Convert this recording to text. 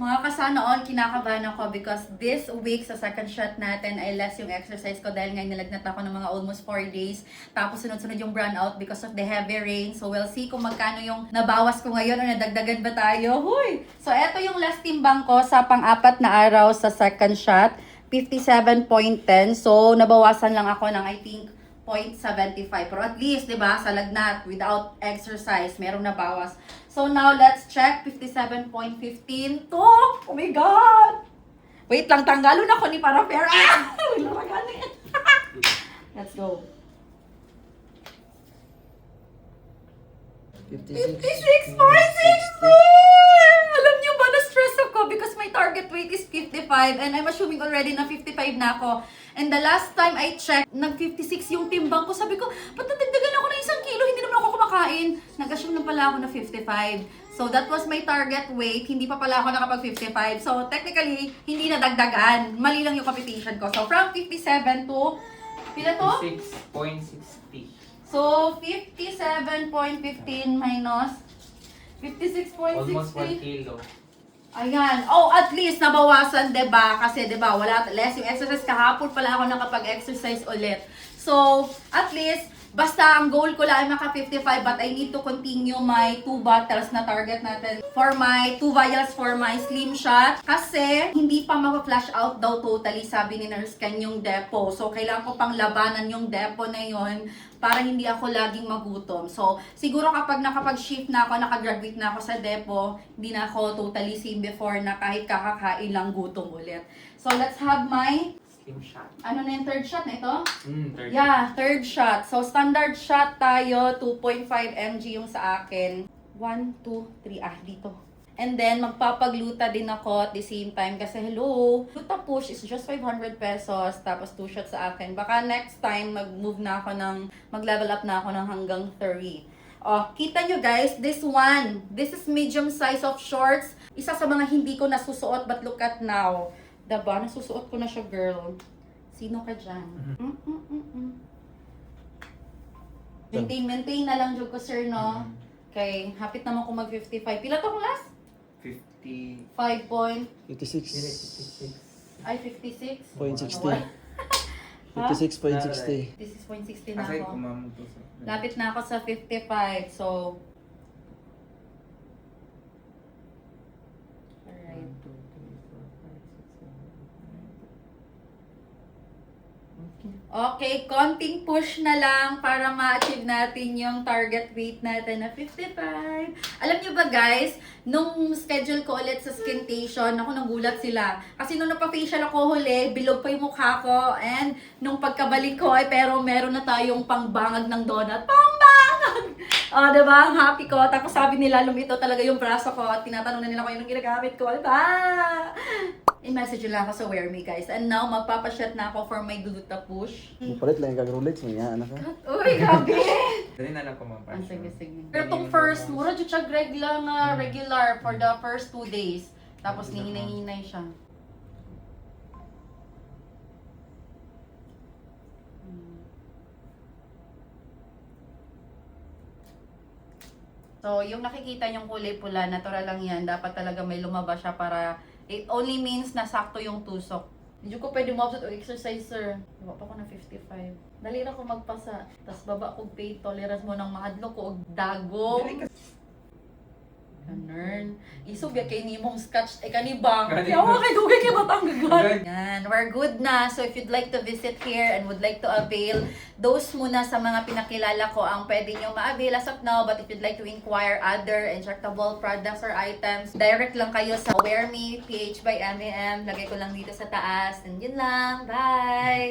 Mga kasana all, kinakabahan ako because this week sa second shot natin ay less yung exercise ko dahil ngayon nilagnat ako ng mga almost 4 days. Tapos sunod-sunod yung brownout because of the heavy rain. So we'll see kung magkano yung nabawas ko ngayon o nadagdagan ba tayo. Huy! So eto yung last timbang ko sa pang-apat na araw sa second shot. 57.10. So nabawasan lang ako ng I think 0.75. Pero at least, di ba, sa lagnat, without exercise, merong nabawas. So now, let's check. 57.15 to. Oh my God! Wait lang, tanggalon ako ni Parafair. Ah! Wala na ganit. Let's go. 56.64! Alam niyo ba, na-stress ako because my target weight is 55 and I'm assuming already na 55 na ako. And the last time I checked, nag-56 yung timbang ko. Sabi ko, ba't natagdagan ako ng 1 kilo? Hindi naman ako kumakain. Nag-assume na pala ako na 55. So that was my target weight. Hindi pa pala ako nakapag-55. So technically, hindi nadagdagan. Mali lang yung computation ko. So from 57 to, pila to? 56.60. So, 57.15 minus 56.60. Almost 1 kilo. Ayan. Oh, at least nabawasan, 'di ba? Kasi 'di ba, wala less yung exercise kahapon pala ako nakapag-exercise ulit. So, at least basta ang goal ko lang ay maka 55 but I need to continue my 2 bottles na target natin for my 2 vials for my slim shot kasi hindi pa ma-flash out daw totally sabi ni Nurse Ken yung depo. So, kailangan ko pang labanan yung depo na yon para hindi ako laging magutom. So, siguro kapag nakapag-shift na ako, nakagraduate na ako sa depo, hindi na ako totally same before na kahit kakakain lang gutom ulit. So, let's have my Slim shot. ano na yung third shot na ito? Third. Yeah, third shot. So, standard shot tayo, 2.5 mg yung sa akin. 1, 2, 3. Dito. And then, magpapagluta din ako at the same time kasi hello, Gluta Push is just 500 pesos tapos 2 shots sa akin. Baka next time, mag-move na ako ng, mag-level up na ako ng hanggang 3. Oh, kita nyo guys, this one, this is medium size of shorts. Isa sa mga hindi ko nasusuot but look at now. Diba? Nasusuot ko na siya, girl. Sino ka dyan? Maintain na lang, jud ko, sir, no? Okay, hapit naman ko mag-55. Pila to kung last? 50. 5 point... 56. 56. Ay, 56? 0.60. 56.60. 56.60 na Kasi ako. kumamon to sa... Lapit na ako sa 55. So, alright. 1, 2, 3, 4, 5, 6, 7, 8. Okay, konting push na lang para ma-achieve natin yung target weight natin na 55. Alam nyo ba guys, nung schedule ko ulit sa Skintation, ako nagulat sila. Kasi nung napa-facial ako huli, bilog pa yung mukha ko. And nung pagkabalik ko ay pero meron na tayong pangbangag ng donut. Pangbangag! O, diba? Ang happy ko. Tapos sabi nila, lumito talaga yung braso ko. At tinatanong na nila ko yung ginagamit ko. Diba? I-message lang ako sa Wear Me, guys. And now, magpapashot na ako for my Gluta Push. Palit lang yung kag-Rolex mo yan, anak ka. Uy, grabe! Dali na lang ko Ang mapasyon. sige. Pero itong first, mura dyan siya regular for the first 2 days. Tapos nihinay-hinay siya. So, yung nakikita yung kulay pula, natural lang yan. Dapat talaga may lumabas siya para it only means na sakto yung tusok. Hindi ko pwede mo-absent o exercise, sir. Diba pa ko na 55. Dali na ko magpasa. Tapos baba ko pain tolerance mo ng mahadlo ko og dagong. Ganun. Isubya kay ni mong scotch ay kanibang. Kaya ako kay dugay kay batang gagal. Yan, we're good na. So if you'd like to visit here and would like to avail, those muna sa mga pinakilala ko ang pwede nyo ma-avail as of now. But if you'd like to inquire other injectable products or items, direct lang kayo sa Wear Me, PH by MAM. Lagay ko lang dito sa taas. And yun lang. Bye!